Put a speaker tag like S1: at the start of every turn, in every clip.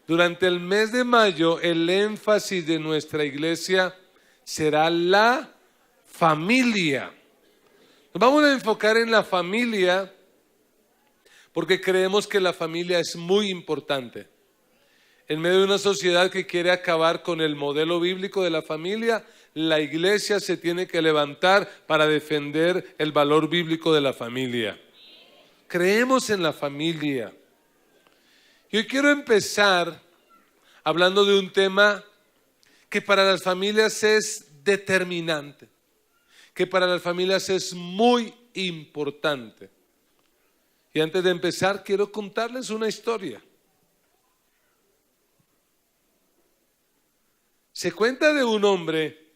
S1: Durante el mes de mayo, el énfasis de nuestra iglesia será la familia. Nos vamos a enfocar en la familia porque creemos que la familia es muy importante. En medio de una sociedad que quiere acabar con el modelo bíblico de la familia, la iglesia se tiene que levantar para defender el valor bíblico de la familia. Creemos en la familia. Y hoy quiero empezar hablando de un tema que para las familias es determinante, que para las familias es muy importante. Y antes de empezar, quiero contarles una historia. Se cuenta de un hombre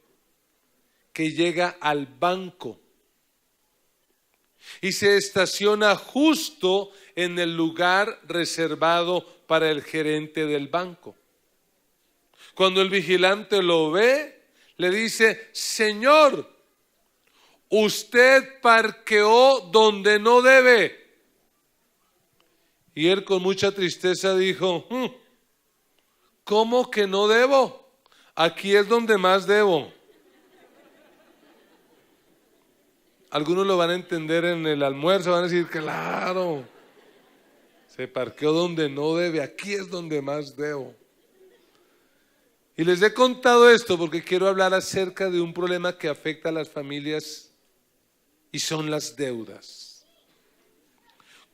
S1: que llega al banco y se estaciona justo en el lugar reservado para el gerente del banco. Cuando el vigilante lo ve, le dice: Señor, usted parqueó donde no debe. Y él con mucha tristeza dijo: ¿Cómo que no debo? Aquí es donde más debo. Algunos lo van a entender en el almuerzo, van a decir: claro, se parqueó donde no debe, aquí es donde más debo. Y les he contado esto porque quiero hablar acerca de un problema que afecta a las familias y son las deudas.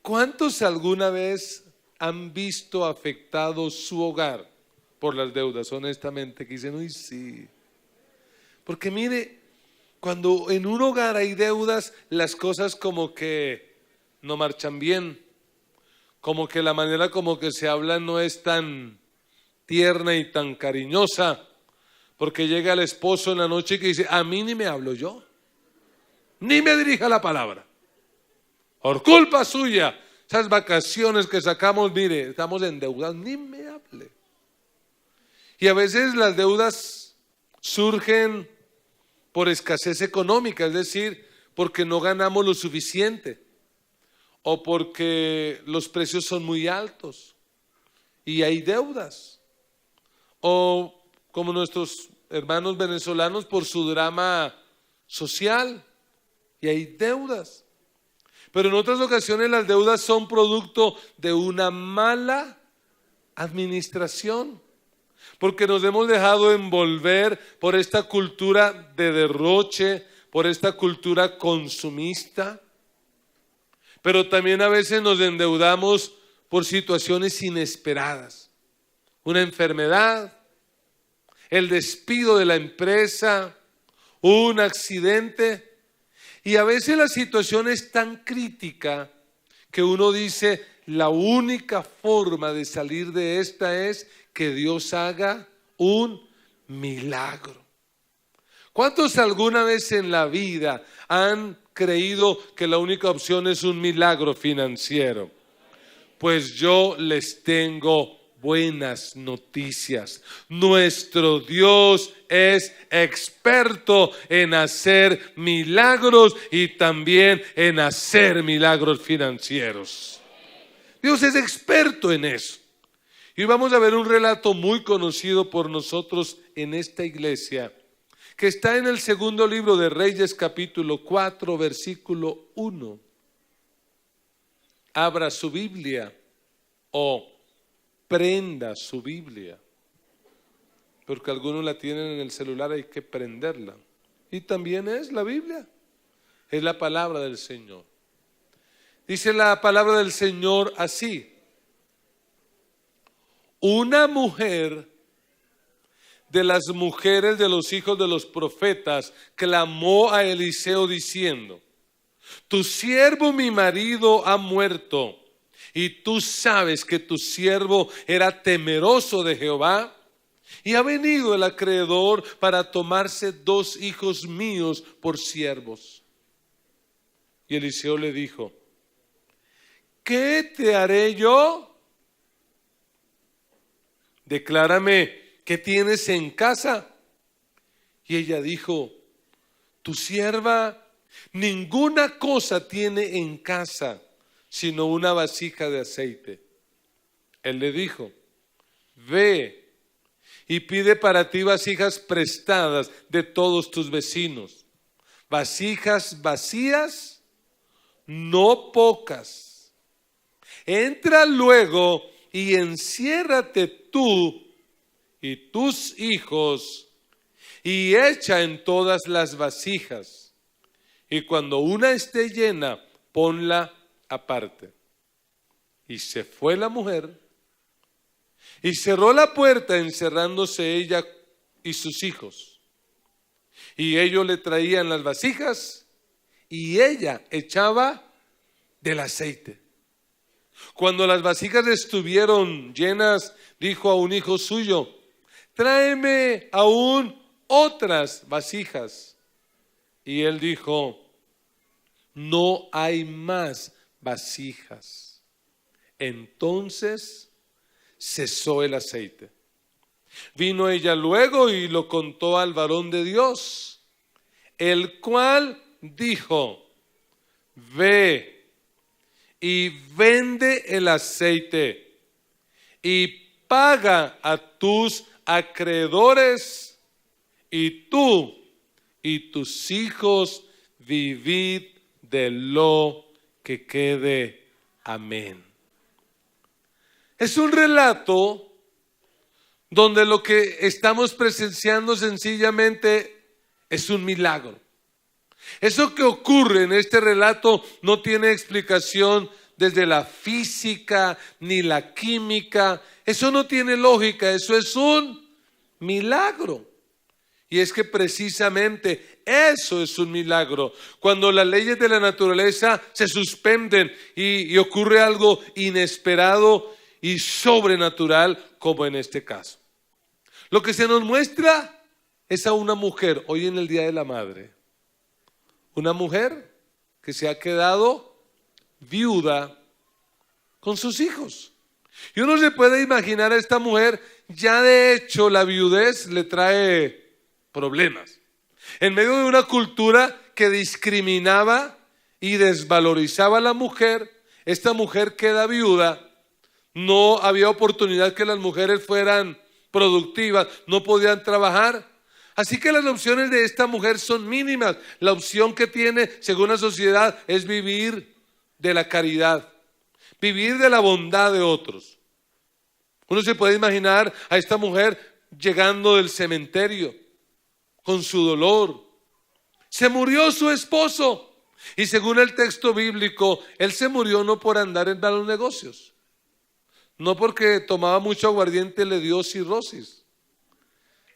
S1: ¿Cuántos alguna vez han visto afectado su hogar por las deudas? Honestamente, que dicen: uy, sí. Porque mire, cuando en un hogar hay deudas, las cosas como que no marchan bien, como que la manera como que se habla no es tan tierna y tan cariñosa, porque llega el esposo en la noche que dice: a mí ni me hablo yo, ni me dirija la palabra, por culpa suya, esas vacaciones que sacamos, mire, estamos endeudados, ni me hable. Y a veces las deudas surgen por escasez económica, es decir, porque no ganamos lo suficiente o porque los precios son muy altos y hay deudas. O como nuestros hermanos venezolanos por su drama social y hay deudas. Pero en otras ocasiones las deudas son producto de una mala administración, porque nos hemos dejado envolver por esta cultura de derroche, por esta cultura consumista. Pero también a veces nos endeudamos por situaciones inesperadas. Una enfermedad, el despido de la empresa, un accidente. Y a veces la situación es tan crítica que uno dice: la única forma de salir de esta es que Dios haga un milagro. ¿Cuántos alguna vez en la vida han creído que la única opción es un milagro financiero? Pues yo les tengo buenas noticias. Nuestro Dios es experto en hacer milagros y también en hacer milagros financieros. Dios es experto en eso. Y hoy vamos a ver un relato muy conocido por nosotros en esta iglesia, que está en el segundo libro de Reyes, capítulo 4, versículo 1. Abra su Biblia o prenda su Biblia, porque algunos la tienen en el celular, hay que prenderla. Y también es la Biblia, es la palabra del Señor. Dice la palabra del Señor así: una mujer de las mujeres de los hijos de los profetas clamó a Eliseo diciendo: tu siervo mi marido ha muerto, y tú sabes que tu siervo era temeroso de Jehová, y ha venido el acreedor para tomarse 2 hijos míos por siervos. Y Eliseo le dijo: ¿qué te haré yo? Declárame, ¿qué tienes en casa? Y ella dijo: tu sierva ninguna cosa tiene en casa, sino una vasija de aceite. Él le dijo: ve y pide para ti vasijas prestadas de todos tus vecinos, vasijas vacías, no pocas. Entra luego y enciérrate tú y tus hijos y echa en todas las vasijas. Y cuando una esté llena, ponla aparte. Y se fue la mujer y cerró la puerta, encerrándose ella y sus hijos. Y ellos le traían las vasijas y ella echaba del aceite. Cuando las vasijas estuvieron llenas, dijo a un hijo suyo: tráeme aún otras vasijas. Y él dijo: no hay más vasijas. Entonces cesó el aceite. Vino ella luego y lo contó al varón de Dios, el cual dijo: ve y vende el aceite y paga a tus acreedores, y tú y tus hijos vivid de lo que quede. Amén. Es un relato donde lo que estamos presenciando sencillamente es un milagro. Eso que ocurre en este relato no tiene explicación desde la física ni la química. Eso no tiene lógica, eso es un milagro. Y es que precisamente eso es un milagro. Cuando las leyes de la naturaleza se suspenden y ocurre algo inesperado y sobrenatural, como en este caso. Lo que se nos muestra es a una mujer, hoy en el Día de la Madre, una mujer que se ha quedado viuda con sus hijos. Y uno se puede imaginar a esta mujer, ya de hecho la viudez le trae problemas. En medio de una cultura que discriminaba y desvalorizaba a la mujer, esta mujer queda viuda. No había oportunidad que las mujeres fueran productivas, no podían trabajar. Así que las opciones de esta mujer son mínimas. La opción que tiene, según la sociedad, es vivir de la caridad, vivir de la bondad de otros. Uno se puede imaginar a esta mujer llegando del cementerio con su dolor. Se murió su esposo y según el texto bíblico, él se murió no por andar en malos negocios, no porque tomaba mucho aguardiente le dio cirrosis.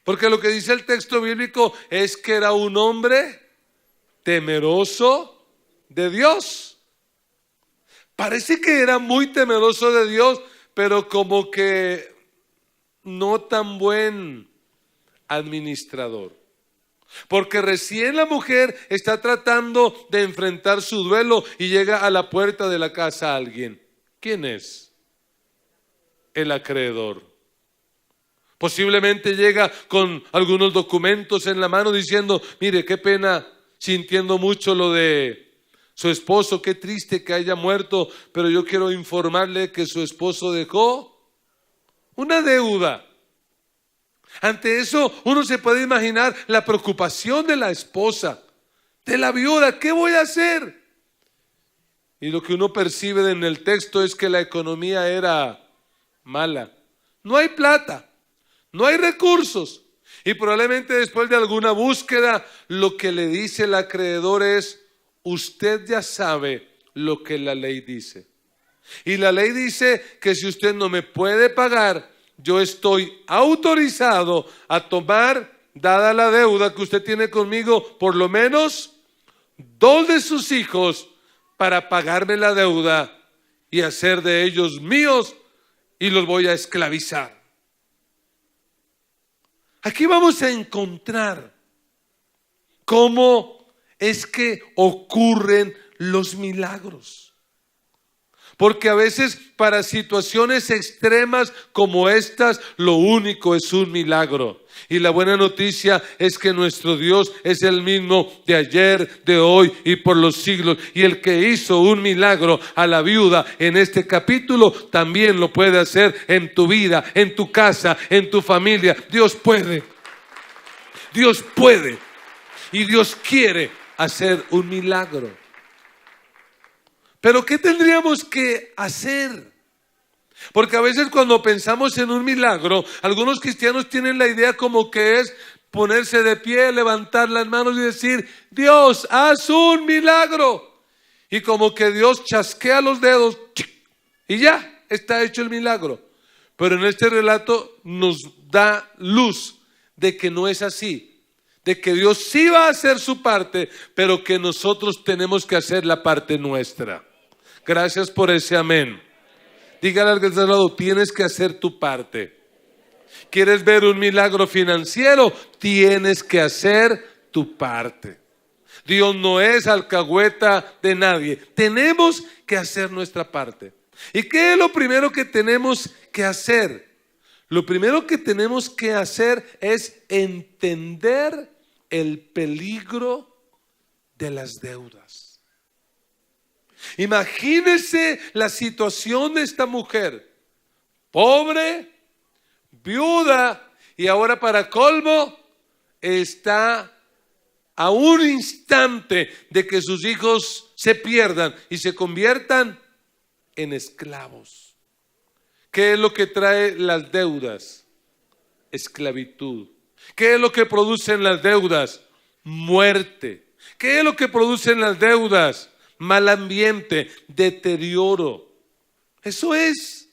S1: Porque lo que dice el texto bíblico es que era un hombre temeroso de Dios. Parece que era muy temeroso de Dios, pero como que no tan buen administrador. Porque recién la mujer está tratando de enfrentar su duelo y llega a la puerta de la casa alguien. ¿Quién es? El acreedor. Posiblemente llega con algunos documentos en la mano diciendo: mire, qué pena, sintiendo mucho lo de su esposo, qué triste que haya muerto, pero yo quiero informarle que su esposo dejó una deuda. Ante eso uno se puede imaginar la preocupación de la esposa, de la viuda. ¿Qué voy a hacer? Y lo que uno percibe en el texto es que la economía era mala. No hay plata. No hay recursos. Y probablemente después de alguna búsqueda, lo que le dice el acreedor es: usted ya sabe lo que la ley dice. Y la ley dice que si usted no me puede pagar, yo estoy autorizado a tomar, dada la deuda que usted tiene conmigo, por lo menos 2 de sus hijos para pagarme la deuda y hacer de ellos míos, y los voy a esclavizar. Aquí vamos a encontrar cómo es que ocurren los milagros. Porque a veces para situaciones extremas como estas, lo único es un milagro. Y la buena noticia es que nuestro Dios es el mismo de ayer, de hoy y por los siglos. Y el que hizo un milagro a la viuda en este capítulo, también lo puede hacer en tu vida, en tu casa, en tu familia. Dios puede. Dios puede. Y Dios quiere hacer un milagro. Pero ¿qué tendríamos que hacer? Porque a veces cuando pensamos en un milagro, algunos cristianos tienen la idea como que es ponerse de pie, levantar las manos y decir, Dios, haz un milagro. Y como que Dios chasquea los dedos y ya está hecho el milagro. Pero en este relato nos da luz de que no es así. De que Dios sí va a hacer su parte, pero que nosotros tenemos que hacer la parte nuestra. Gracias por ese amén. Dígale al que está al lado, tienes que hacer tu parte. ¿Quieres ver un milagro financiero? Tienes que hacer tu parte. Dios no es alcahueta de nadie. Tenemos que hacer nuestra parte. ¿Y qué es lo primero que tenemos que hacer? Lo primero que tenemos que hacer es entender el peligro de las deudas. Imagínese la situación de esta mujer, pobre, viuda, y ahora para colmo está a un instante de que sus hijos se pierdan y se conviertan en esclavos. ¿Qué es lo que trae las deudas? Esclavitud. ¿Qué es lo que producen las deudas? Muerte. ¿Qué es lo que producen las deudas? Mal ambiente, deterioro. Eso es.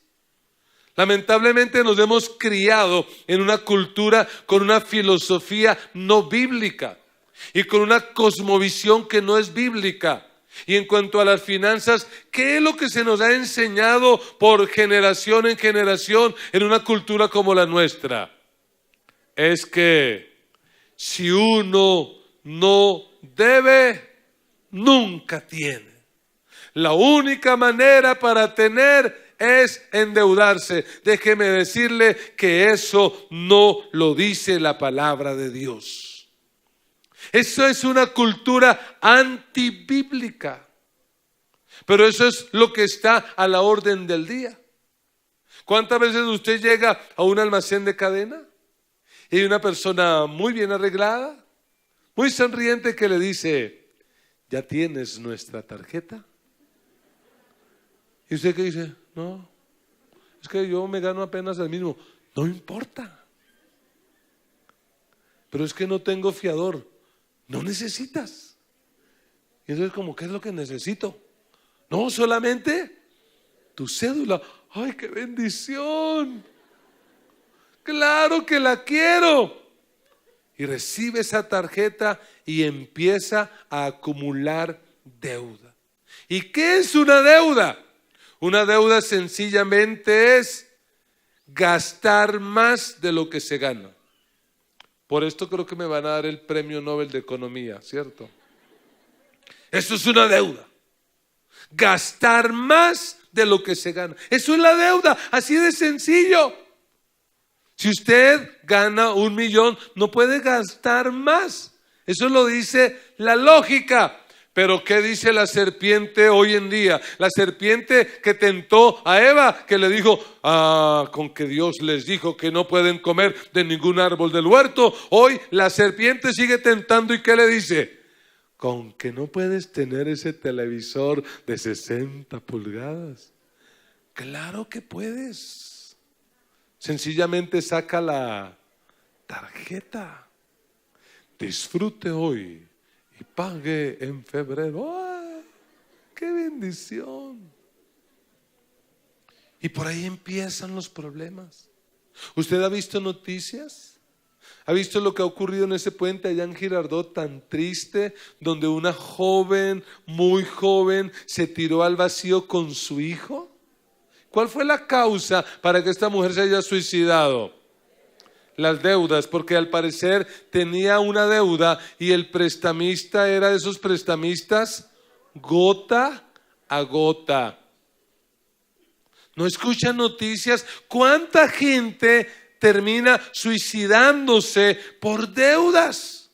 S1: Lamentablemente nos hemos criado en una cultura con una filosofía no bíblica y con una cosmovisión que no es bíblica. Y en cuanto a las finanzas, ¿qué es lo que se nos ha enseñado por generación en generación en una cultura como la nuestra? Es que si uno no debe, nunca tiene. La única manera para tener es endeudarse. Déjeme decirle que eso no lo dice la palabra de Dios. Eso es una cultura antibíblica. Pero eso es lo que está a la orden del día. ¿Cuántas veces usted llega a un almacén de cadena y hay una persona muy bien arreglada, muy sonriente que le dice, ¿ya tienes nuestra tarjeta? ¿Y usted qué dice? No, es que yo me gano apenas el mismo. No importa. Pero es que no tengo fiador. No necesitas. Y entonces como, ¿qué es lo que necesito? No, solamente tu cédula. ¡Ay, qué bendición! ¡Claro que la quiero! Y recibe esa tarjeta y empieza a acumular deuda. ¿Y qué es una deuda? Una deuda sencillamente es gastar más de lo que se gana. Por esto creo que me van a dar el premio Nobel de Economía, ¿cierto? Eso es una deuda. Gastar más de lo que se gana. Eso es la deuda, así de sencillo. Si usted gana 1 millón, no puede gastar más. Eso lo dice la lógica. Pero ¿qué dice la serpiente hoy en día? La serpiente que tentó a Eva, que le dijo, con que Dios les dijo que no pueden comer de ningún árbol del huerto. Hoy la serpiente sigue tentando y ¿qué le dice? Con que no puedes tener ese televisor de 60 pulgadas. Claro que puedes. Sencillamente saca la tarjeta. Disfrute hoy y pague en febrero. ¡Ay, qué bendición! Y por ahí empiezan los problemas. ¿Usted ha visto noticias? ¿Ha visto lo que ha ocurrido en ese puente allá en Girardot tan triste, donde una joven, muy joven, se tiró al vacío con su hijo? ¿Cuál fue la causa para que esta mujer se haya suicidado? Las deudas, porque al parecer tenía una deuda y el prestamista era de esos prestamistas gota a gota. ¿No escuchan noticias? ¿Cuánta gente termina suicidándose por deudas?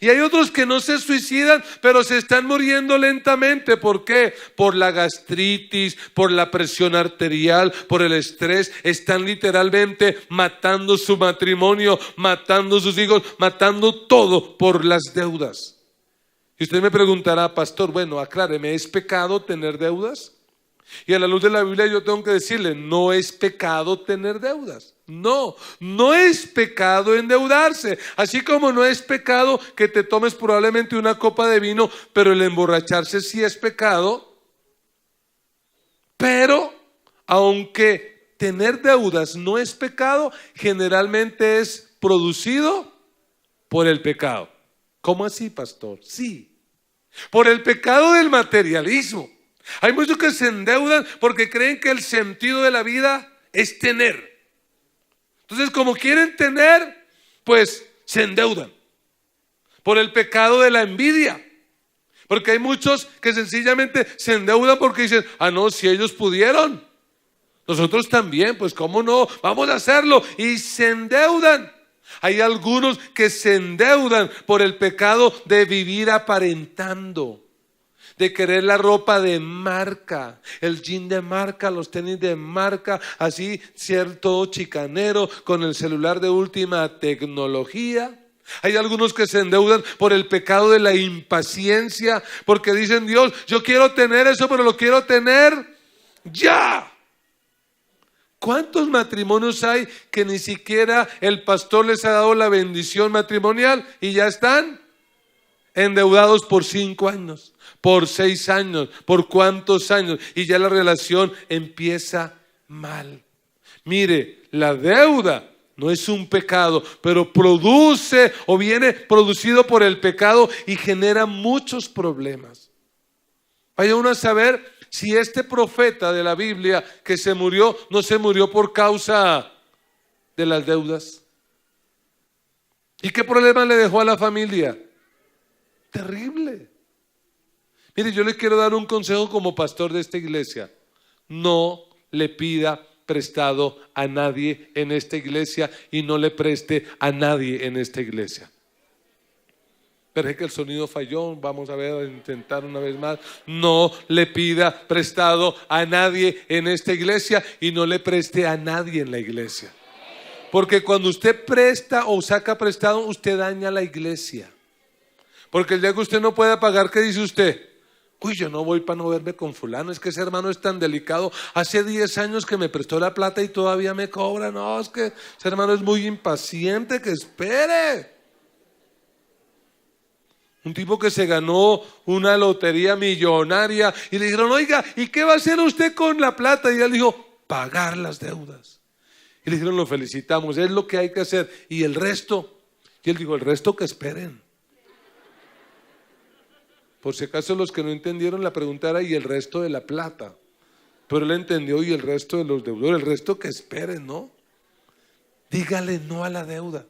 S1: Y hay otros que no se suicidan, pero se están muriendo lentamente. ¿Por qué? Por la gastritis, por la presión arterial, por el estrés. Están literalmente matando su matrimonio, matando sus hijos, matando todo por las deudas. Y usted me preguntará, pastor, bueno, acláreme, ¿es pecado tener deudas? Y a la luz de la Biblia yo tengo que decirle, no es pecado tener deudas. No es pecado endeudarse. Así como no es pecado que te tomes probablemente una copa de vino, pero el emborracharse sí es pecado. Pero aunque tener deudas no es pecado, generalmente es producido por el pecado. ¿Cómo así, pastor? Sí, por el pecado del materialismo. Hay muchos que se endeudan porque creen que el sentido de la vida es tener. Entonces, como quieren tener, pues se endeudan. Por el pecado de la envidia. Porque hay muchos que sencillamente se endeudan porque dicen, no, si ellos pudieron, nosotros también, pues cómo no, vamos a hacerlo. Y se endeudan. Hay algunos que se endeudan por el pecado de vivir aparentando, de querer la ropa de marca, el jean de marca, los tenis de marca, así cierto chicanero con el celular de última tecnología. Hay algunos que se endeudan por el pecado de la impaciencia, porque dicen, Dios, yo quiero tener eso, pero lo quiero tener ya. ¿Cuántos matrimonios hay que ni siquiera el pastor les ha dado la bendición matrimonial y ya están endeudados por 5 años, por 6 años, por cuántos años, y ya la relación empieza mal? Mire, la deuda no es un pecado, pero produce o viene producido por el pecado y genera muchos problemas. Vaya uno a saber si este profeta de la Biblia que se murió, no se murió por causa de las deudas. ¿Y qué problema le dejó a la familia? Terrible. Mire, yo le quiero dar un consejo como pastor de esta iglesia. No le pida prestado a nadie en esta iglesia y no le preste a nadie en esta iglesia. Pero es que el sonido falló, vamos a ver, a intentar una vez más. No le pida prestado a nadie en esta iglesia y no le preste a nadie en la iglesia. Porque cuando usted presta o saca prestado, usted daña la iglesia. Porque el día que usted no pueda pagar, ¿qué dice usted? Uy, yo no voy para no verme con fulano, es que ese hermano es tan delicado. Hace 10 años que me prestó la plata y todavía me cobra. No, es que ese hermano es muy impaciente, que espere. Un tipo que se ganó una lotería millonaria y le dijeron, oiga, ¿y qué va a hacer usted con la plata? Y él dijo, pagar las deudas. Y le dijeron, lo felicitamos, es lo que hay que hacer. ¿Y el resto? Y él dijo, el resto que esperen. Por si acaso los que no entendieron la pregunta era, ¿y el resto de la plata? Pero él entendió, y el resto de los deudores, el resto que esperen, ¿no? Dígale no a la deuda.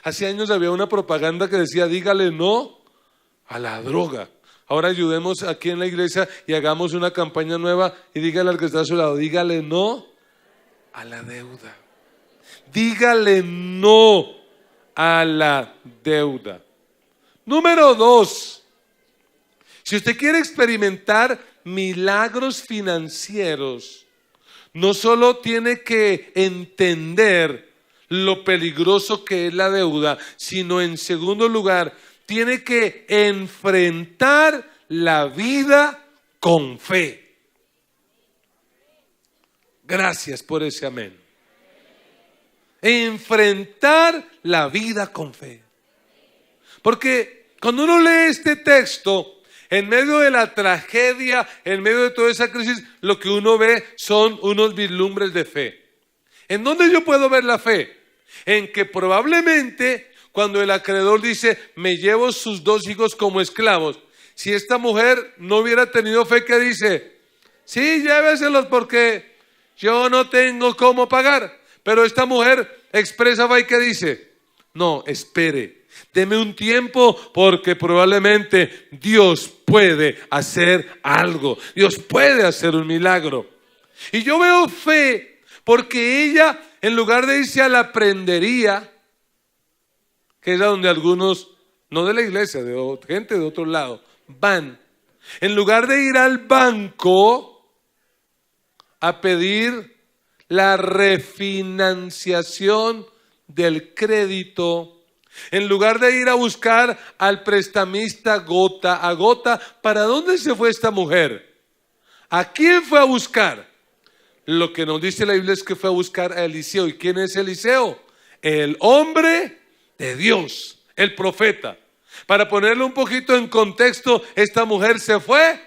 S1: Hace años había una propaganda que decía, dígale no a la droga. Ahora ayudemos aquí en la iglesia y hagamos una campaña nueva y dígale al que está a su lado, dígale no a la deuda. Dígale no a la deuda. Número 2, si usted quiere experimentar milagros financieros, no solo tiene que entender lo peligroso que es la deuda, sino en segundo lugar, tiene que enfrentar la vida con fe. Gracias por ese amén. Enfrentar la vida con fe. Porque cuando uno lee este texto, en medio de la tragedia, en medio de toda esa crisis, lo que uno ve son unos vislumbres de fe. ¿En dónde yo puedo ver la fe? En que probablemente cuando el acreedor dice, me llevo sus 2 hijos como esclavos, si esta mujer no hubiera tenido fe, ¿qué dice? Sí, lléveselos porque yo no tengo cómo pagar. Pero esta mujer expresa fe y ¿qué dice? No, espere, deme un tiempo porque probablemente Dios puede hacer algo. Dios puede hacer un milagro. Y yo veo fe porque ella, en lugar de irse a la prendería, que es a donde algunos, no de la iglesia, de gente de otro lado, van, en lugar de ir al banco a pedir la refinanciación del crédito, en lugar de ir a buscar al prestamista gota a gota, ¿para dónde se fue esta mujer? ¿A quién fue a buscar? Lo que nos dice la Biblia es que fue a buscar a Eliseo. ¿Y quién es Eliseo? El hombre de Dios, el profeta. Para ponerlo un poquito en contexto, esta mujer se fue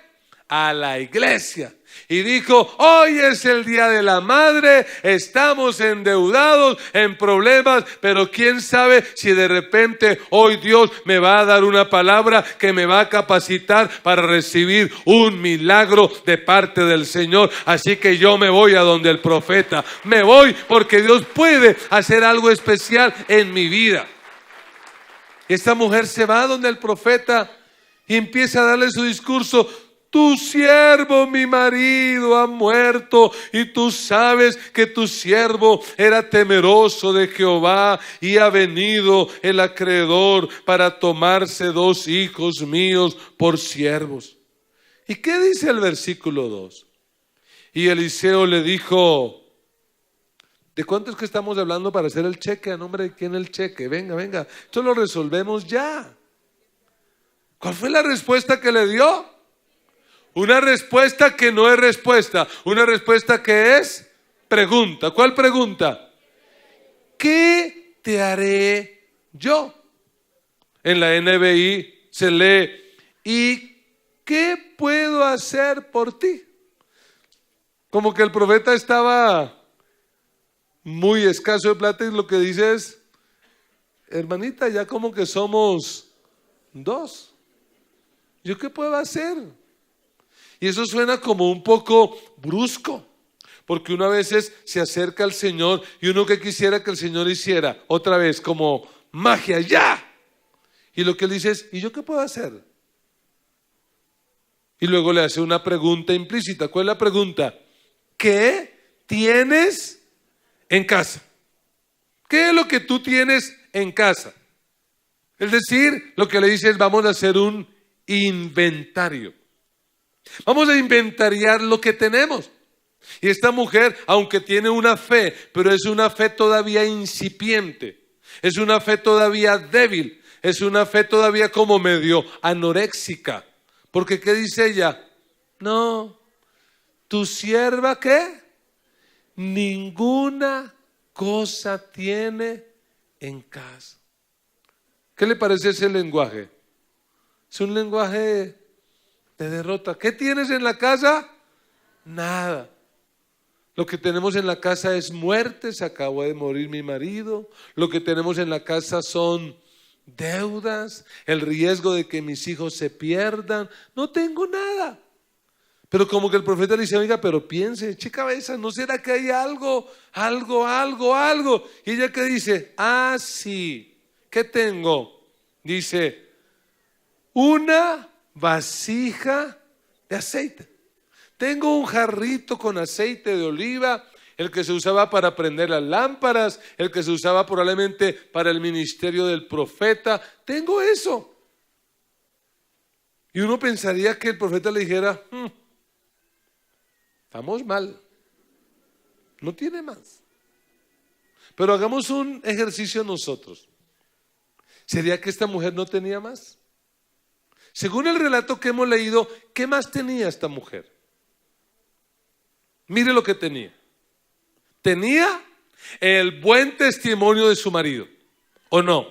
S1: a la iglesia y dijo: hoy es el día de la madre, estamos endeudados, en problemas, pero quién sabe si de repente hoy Dios me va a dar una palabra que me va a capacitar para recibir un milagro de parte del Señor. Así que yo me voy a donde el profeta, me voy porque Dios puede hacer algo especial en mi vida. Esta mujer se va donde el profeta y empieza a darle su discurso: tu siervo, mi marido, ha muerto, y tú sabes que tu siervo era temeroso de Jehová, y ha venido el acreedor para tomarse 2 hijos míos por siervos. ¿Y qué dice el versículo 2? Y Eliseo le dijo: ¿de cuánto es que estamos hablando para hacer el cheque? ¿A nombre de quién el cheque? Venga, venga, esto lo resolvemos ya. ¿Cuál fue la respuesta que le dio? Una respuesta que no es respuesta, una respuesta que es pregunta. ¿Cuál pregunta? ¿Qué te haré yo? En la NBI se lee: ¿y qué puedo hacer por ti? Como que el profeta estaba muy escaso de plata y lo que dice es: hermanita, ya como que somos 2. ¿Yo qué puedo hacer? Y eso suena como un poco brusco, porque uno a veces se acerca al Señor y uno que quisiera que el Señor hiciera otra vez como magia, ¡ya! Y lo que él dice es: ¿y yo qué puedo hacer? Y luego le hace una pregunta implícita. ¿Cuál es la pregunta? ¿Qué tienes en casa? ¿Qué es lo que tú tienes en casa? Es decir, lo que le dice es: vamos a hacer un inventario. Vamos a inventariar lo que tenemos. Y esta mujer, aunque tiene una fe, pero es una fe todavía incipiente, es una fe todavía débil, es una fe todavía como medio anoréxica. Porque ¿qué dice ella? No, tu sierva, ¿qué? Ninguna cosa tiene en casa. ¿Qué le parece ese lenguaje? Es un lenguaje de derrota. ¿Qué tienes en la casa? Nada. Lo que tenemos en la casa es muerte. Se acabó de morir mi marido. Lo que tenemos en la casa son deudas, el riesgo de que mis hijos se pierdan. No tengo nada. Pero como que el profeta le dice: oiga, pero piense, eche cabeza, ¿no será que hay algo? Y ella que dice: ah, sí, ¿qué tengo? Dice: una vasija de aceite. Tengo un jarrito con aceite de oliva, el que se usaba para prender las lámparas, el que se usaba probablemente para el ministerio del profeta. Tengo eso. Y uno pensaría que el profeta le dijera: estamos mal, no tiene más. Pero hagamos un ejercicio nosotros. ¿Sería que esta mujer no tenía más? Según el relato que hemos leído, ¿qué más tenía esta mujer? Mire lo que tenía. Tenía el buen testimonio de su marido, ¿o no?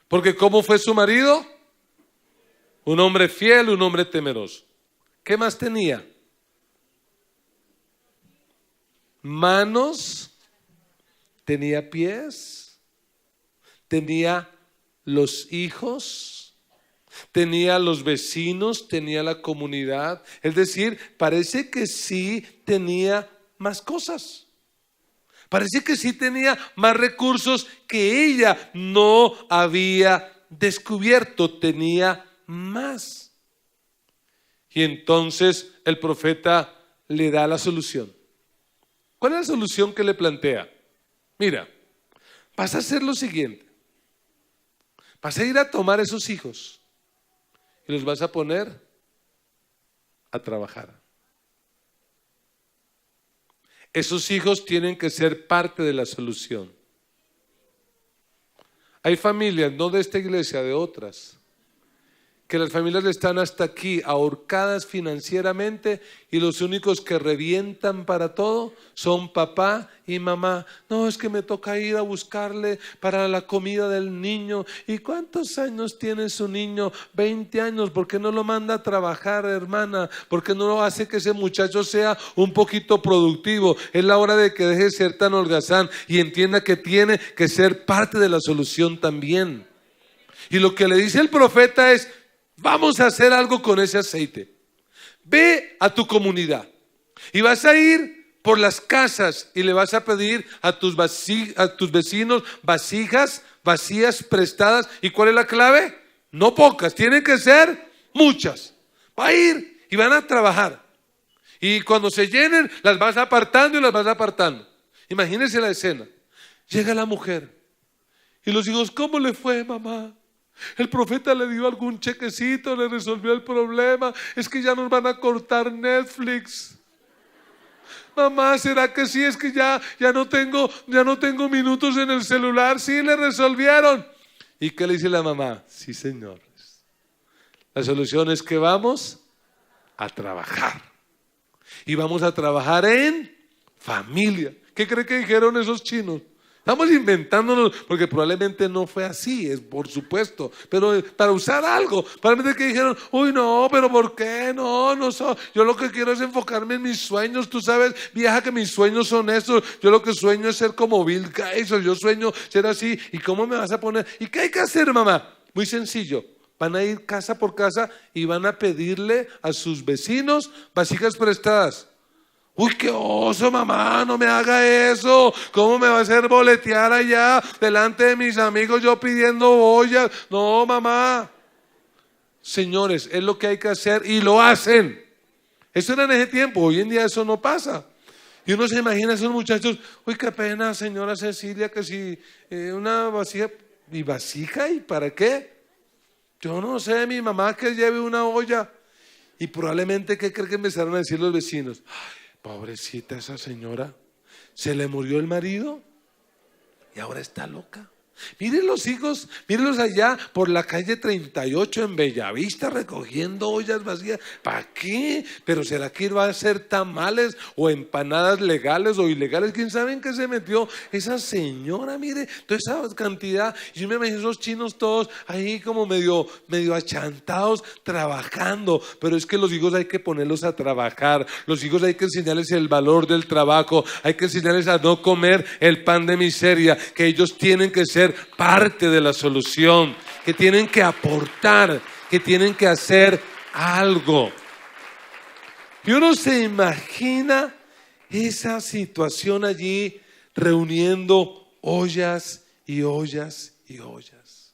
S1: Porque ¿cómo fue su marido? Un hombre fiel, un hombre temeroso. ¿Qué más tenía? Manos, tenía pies, tenía los hijos, tenía los vecinos, tenía la comunidad. Es decir, parece que sí tenía más cosas. Parece que sí tenía más recursos que ella no había descubierto. Tenía más. Y entonces el profeta le da la solución. ¿Cuál es la solución que le plantea? Mira, vas a hacer lo siguiente. Vas a ir a tomar esos hijos y los vas a poner a trabajar. Esos hijos tienen que ser parte de la solución. Hay familias, no de esta iglesia, de otras, que las familias están hasta aquí ahorcadas financieramente y los únicos que revientan para todo son papá y mamá. No, es que me toca ir a buscarle para la comida del niño. ¿Y cuántos años tiene su niño? 20 años. ¿Por qué no lo manda a trabajar, hermana? ¿Por qué no lo hace que ese muchacho sea un poquito productivo? Es la hora de que deje de ser tan holgazán y entienda que tiene que ser parte de la solución también. Y lo que le dice el profeta es: vamos a hacer algo con ese aceite. Ve a tu comunidad y vas a ir por las casas y le vas a pedir a tus vecinos vasijas vacías prestadas. ¿Y cuál es la clave? No pocas, tienen que ser muchas. Va a ir y van a trabajar. Y cuando se llenen, las vas apartando y las vas apartando. Imagínense la escena. Llega la mujer y los hijos: ¿cómo le fue, mamá? El profeta le dio algún chequecito, le resolvió el problema. Es que ya nos van a cortar Netflix. Mamá, ¿será que sí? Es que ya no tengo minutos en el celular. Sí, le resolvieron. ¿Y qué le dice la mamá? Sí, señores. La solución es que vamos a trabajar. Y vamos a trabajar en familia. ¿Qué cree que dijeron esos chinos? Estamos inventándonos, porque probablemente no fue así, es por supuesto, pero para usar algo, probablemente que dijeron: uy, no, pero ¿por qué? No, yo lo que quiero es enfocarme en mis sueños. Tú sabes, vieja, que mis sueños son estos. Yo lo que sueño es ser como Bill Gates, o yo sueño ser así. ¿Y cómo me vas a poner? ¿Y qué hay que hacer, mamá? Muy sencillo. Van a ir casa por casa y van a pedirle a sus vecinos vasijas prestadas. Uy, qué oso, mamá, no me haga eso. ¿Cómo me va a hacer boletear allá delante de mis amigos yo pidiendo ollas? No, mamá. Señores, es lo que hay que hacer y lo hacen. Eso era en ese tiempo, hoy en día eso no pasa. Y uno se imagina a esos muchachos: uy, qué pena, señora Cecilia, que si una vasija. ¿Y vasija? ¿Y para qué? Yo no sé, mi mamá que lleve una olla. Y probablemente, ¿qué cree que empezaron a decir los vecinos? Pobrecita esa señora, se le murió el marido y ahora está loca. Miren los hijos, mírenlos allá por la calle 38 en Bellavista recogiendo ollas vacías. ¿Para qué? ¿Pero será que va a hacer tamales o empanadas legales o ilegales? ¿Quién sabe en qué se metió esa señora? Mire, toda esa cantidad. Y yo me imagino esos chinos todos ahí como medio achantados trabajando. Pero es que los hijos hay que ponerlos a trabajar. Los hijos hay que enseñarles el valor del trabajo. Hay que enseñarles a no comer el pan de miseria. Que ellos tienen que ser parte de la solución, que tienen que aportar, que tienen que hacer algo. Y uno se imagina esa situación allí reuniendo ollas y ollas y ollas.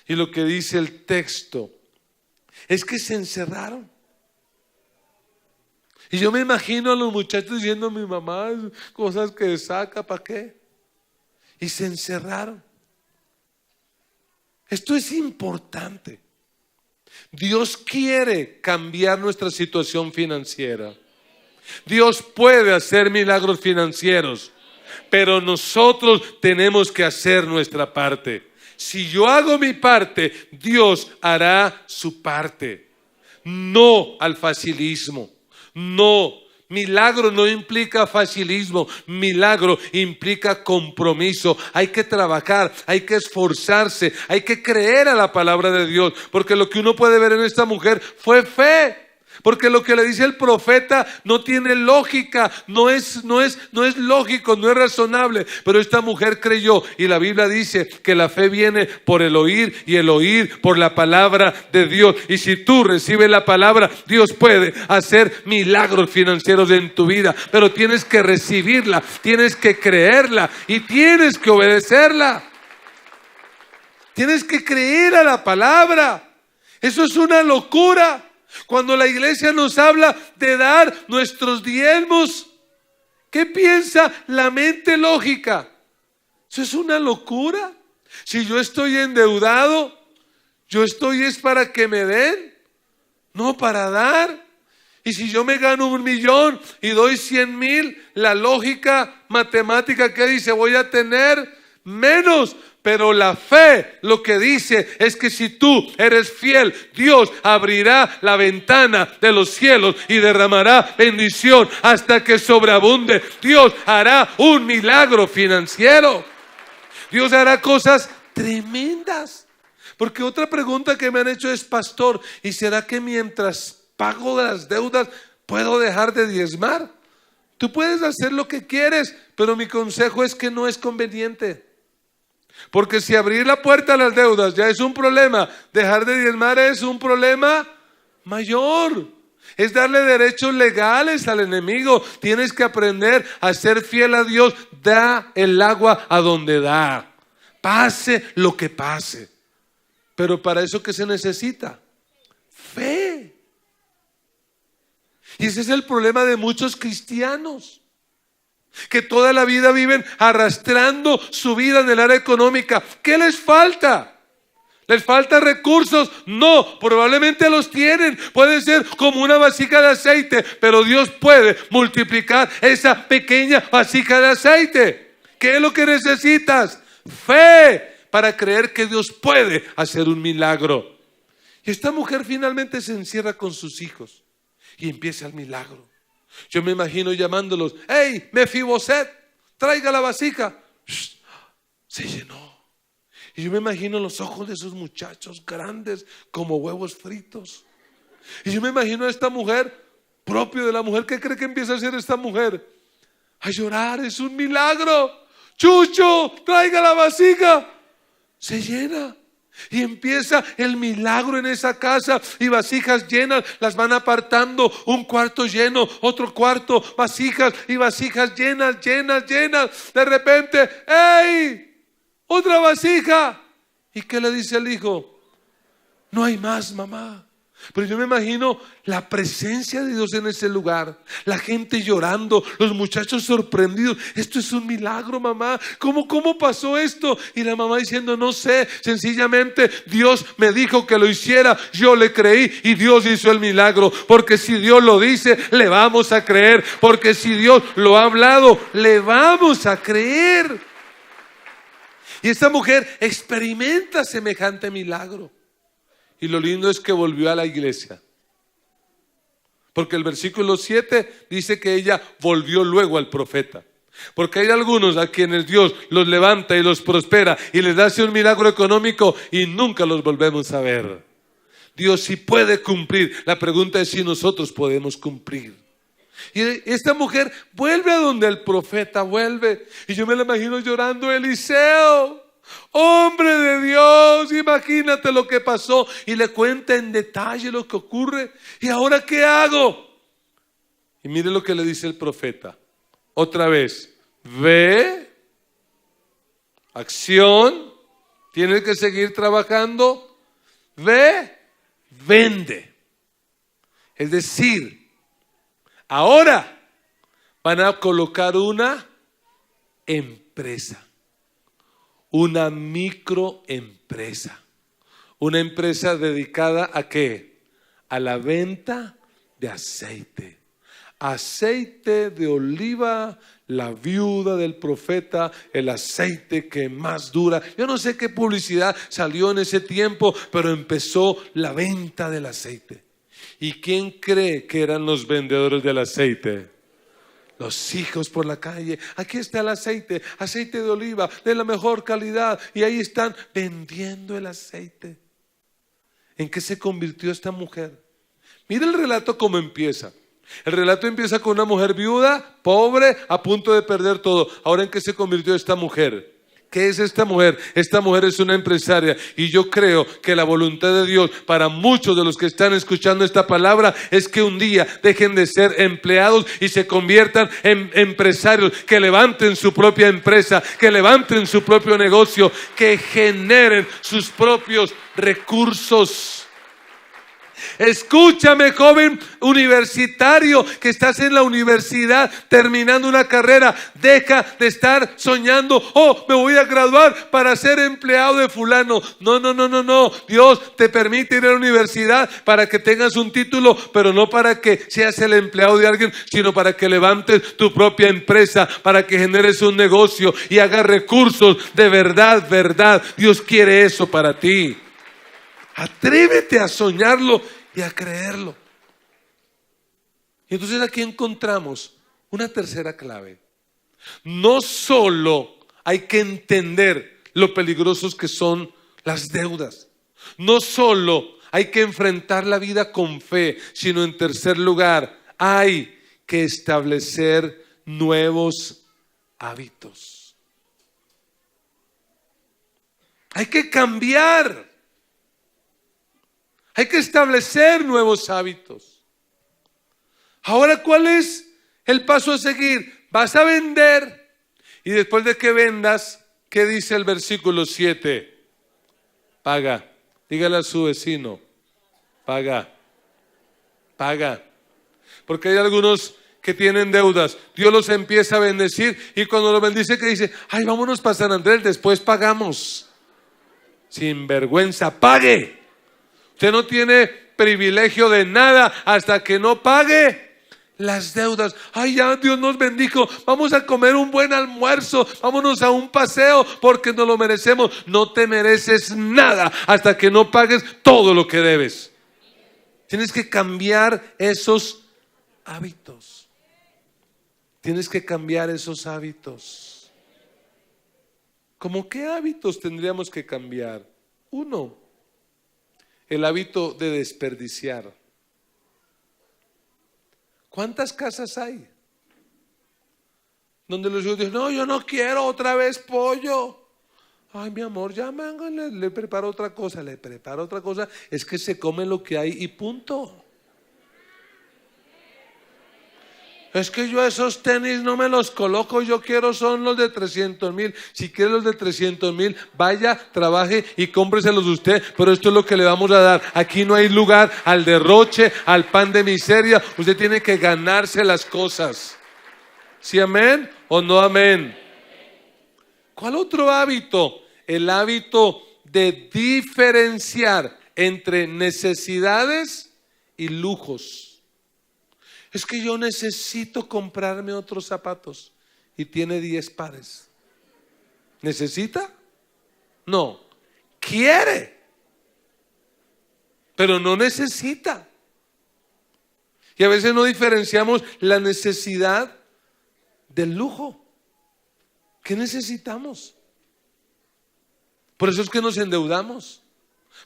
S1: Y lo que dice el texto es que se encerraron. Y yo me imagino a los muchachos diciendo: mi mamá, cosas que saca, ¿para qué? Y se encerraron. Esto es importante. Dios quiere cambiar nuestra situación financiera. Dios puede hacer milagros financieros, pero nosotros tenemos que hacer nuestra parte. Si yo hago mi parte, Dios hará su parte. No al facilismo. No. Milagro no implica facilismo, milagro implica compromiso. Hay que trabajar, hay que esforzarse, hay que creer a la palabra de Dios, porque lo que uno puede ver en esta mujer fue fe. Porque lo que le dice el profeta no tiene lógica, no es lógico, no es razonable. Pero esta mujer creyó, y la Biblia dice que la fe viene por el oír y el oír por la palabra de Dios. Y si tú recibes la palabra, Dios puede hacer milagros financieros en tu vida. Pero tienes que recibirla, tienes que creerla y tienes que obedecerla. Tienes que creer a la palabra. Eso es una locura. Cuando la iglesia nos habla de dar nuestros diezmos, ¿qué piensa la mente lógica? Eso es una locura. Si yo estoy endeudado, yo estoy es para que me den, no para dar. Y si yo me gano 1 millón y doy 100,000, la lógica matemática que dice voy a tener menos. Pero la fe lo que dice es que si tú eres fiel, Dios abrirá la ventana de los cielos y derramará bendición hasta que sobreabunde. Dios hará un milagro financiero. Dios hará cosas tremendas. Porque otra pregunta que me han hecho es, pastor, ¿y será que mientras pago las deudas puedo dejar de diezmar? Tú puedes hacer lo que quieres, pero mi consejo es que no es conveniente. Porque si abrir la puerta a las deudas ya es un problema, dejar de diezmar es un problema mayor. Es darle derechos legales al enemigo. Tienes que aprender a ser fiel a Dios. Da el agua a donde da, pase lo que pase. Pero para eso, ¿qué se necesita? Fe. Y ese es el problema de muchos cristianos, que toda la vida viven arrastrando su vida en el área económica. ¿Qué les falta? ¿Les falta recursos? No, probablemente los tienen. Puede ser como una vasija de aceite, pero Dios puede multiplicar esa pequeña vasija de aceite. ¿Qué es lo que necesitas? Fe para creer que Dios puede hacer un milagro. Y esta mujer finalmente se encierra con sus hijos y empieza el milagro. Yo me imagino llamándolos: ¡Hey, Mefiboset, traiga la vasija! ¡Shh! Se llenó. Y yo me imagino los ojos de esos muchachos grandes como huevos fritos. Y yo me imagino a esta mujer, propio de la mujer. ¿Qué cree que empieza a hacer esta mujer? A llorar. Es un milagro. Chucho, traiga la vasija. Se llena. Y empieza el milagro en esa casa, y vasijas llenas las van apartando, un cuarto lleno, otro cuarto, vasijas y vasijas llenas, llenas, llenas. De repente, ¡hey! Otra vasija. ¿Y qué le dice el hijo? No hay más, mamá. Pero yo me imagino la presencia de Dios en ese lugar, la gente llorando, los muchachos sorprendidos. Esto es un milagro, mamá. ¿Cómo pasó esto? Y la mamá diciendo: no sé, sencillamente Dios me dijo que lo hiciera, yo le creí y Dios hizo el milagro. Porque si Dios lo dice, le vamos a creer. Porque si Dios lo ha hablado, le vamos a creer. Y esta mujer experimenta semejante milagro. Y lo lindo es que volvió a la iglesia. Porque el versículo 7 dice que ella volvió luego al profeta. Porque hay algunos a quienes Dios los levanta y los prospera y les hace un milagro económico y nunca los volvemos a ver. Dios sí puede cumplir. La pregunta es si nosotros podemos cumplir. Y esta mujer vuelve a donde el profeta vuelve. Y yo me la imagino llorando: Eliseo, hombre de Dios, imagínate lo que pasó. Y le cuenta en detalle lo que ocurre. ¿Y ahora qué hago? Y mire lo que le dice el profeta. Otra vez: ve, acción, tienes que seguir trabajando. Ve, vende. Es decir, ahora van a colocar una empresa. Una microempresa. Una empresa dedicada ¿a qué? A la venta de aceite. Aceite de oliva, la viuda del profeta, el aceite que más dura. Yo no sé qué publicidad salió en ese tiempo, pero empezó la venta del aceite. ¿Y quién cree que eran los vendedores del aceite? Los hijos por la calle. Aquí está el aceite, aceite de oliva de la mejor calidad. Y ahí están vendiendo el aceite. ¿En qué se convirtió esta mujer? Mira el relato cómo empieza. El relato empieza con una mujer viuda, pobre, a punto de perder todo. Ahora, ¿en qué se convirtió esta mujer? ¿Qué es esta mujer? Esta mujer es una empresaria. Y yo creo que la voluntad de Dios para muchos de los que están escuchando esta palabra es que un día dejen de ser empleados y se conviertan en empresarios, que levanten su propia empresa, que levanten su propio negocio, que generen sus propios recursos. Escúchame, joven universitario que estás en la universidad terminando una carrera. Deja de estar soñando, oh, me voy a graduar para ser empleado de fulano. No. Dios te permite ir a la universidad para que tengas un título, pero no para que seas el empleado de alguien, sino para que levantes tu propia empresa, para que generes un negocio y hagas recursos de verdad. Dios quiere eso para ti. Atrévete a soñarlo y a creerlo. Y entonces aquí encontramos una tercera clave. No solo hay que entender lo peligrosos que son las deudas. No solo hay que enfrentar la vida con fe, sino en tercer lugar, hay que establecer nuevos hábitos. Hay que cambiar. Hay que establecer nuevos hábitos. Ahora, ¿cuál es el paso a seguir? Vas a vender y después de que vendas, ¿qué dice el versículo 7? Paga. Dígale a su vecino, paga. Porque hay algunos que tienen deudas. Dios los empieza a bendecir y cuando los bendice, ¿qué dice? Ay, vámonos para San Andrés, después pagamos. Sin vergüenza, pague. Usted no tiene privilegio de nada hasta que no pague las deudas. Ay, ya Dios nos bendijo, vamos a comer un buen almuerzo, vámonos a un paseo porque nos lo merecemos. No te mereces nada hasta que no pagues todo lo que debes. Tienes que cambiar esos hábitos. Tienes que cambiar esos hábitos. ¿Cómo qué hábitos tendríamos que cambiar? Uno, el hábito de desperdiciar. ¿Cuántas casas hay donde los hijos dicen, no, yo no quiero otra vez pollo? Ay, mi amor, ya le preparo otra cosa, es que se come lo que hay y punto. Es que yo esos tenis no me los coloco, yo quiero son los de 300,000. Si quiere los de 300,000, vaya, trabaje y cómpreselos usted, pero esto es lo que le vamos a dar. Aquí no hay lugar al derroche, al pan de miseria. Usted tiene que ganarse las cosas. ¿Sí, amén o no amén? ¿Cuál otro hábito? El hábito de diferenciar entre necesidades y lujos. Es que yo necesito comprarme otros zapatos y tiene 10 pares. ¿Necesita? No. Quiere, pero no necesita. Y a veces no diferenciamos la necesidad del lujo. ¿Qué necesitamos? Por eso es que nos endeudamos.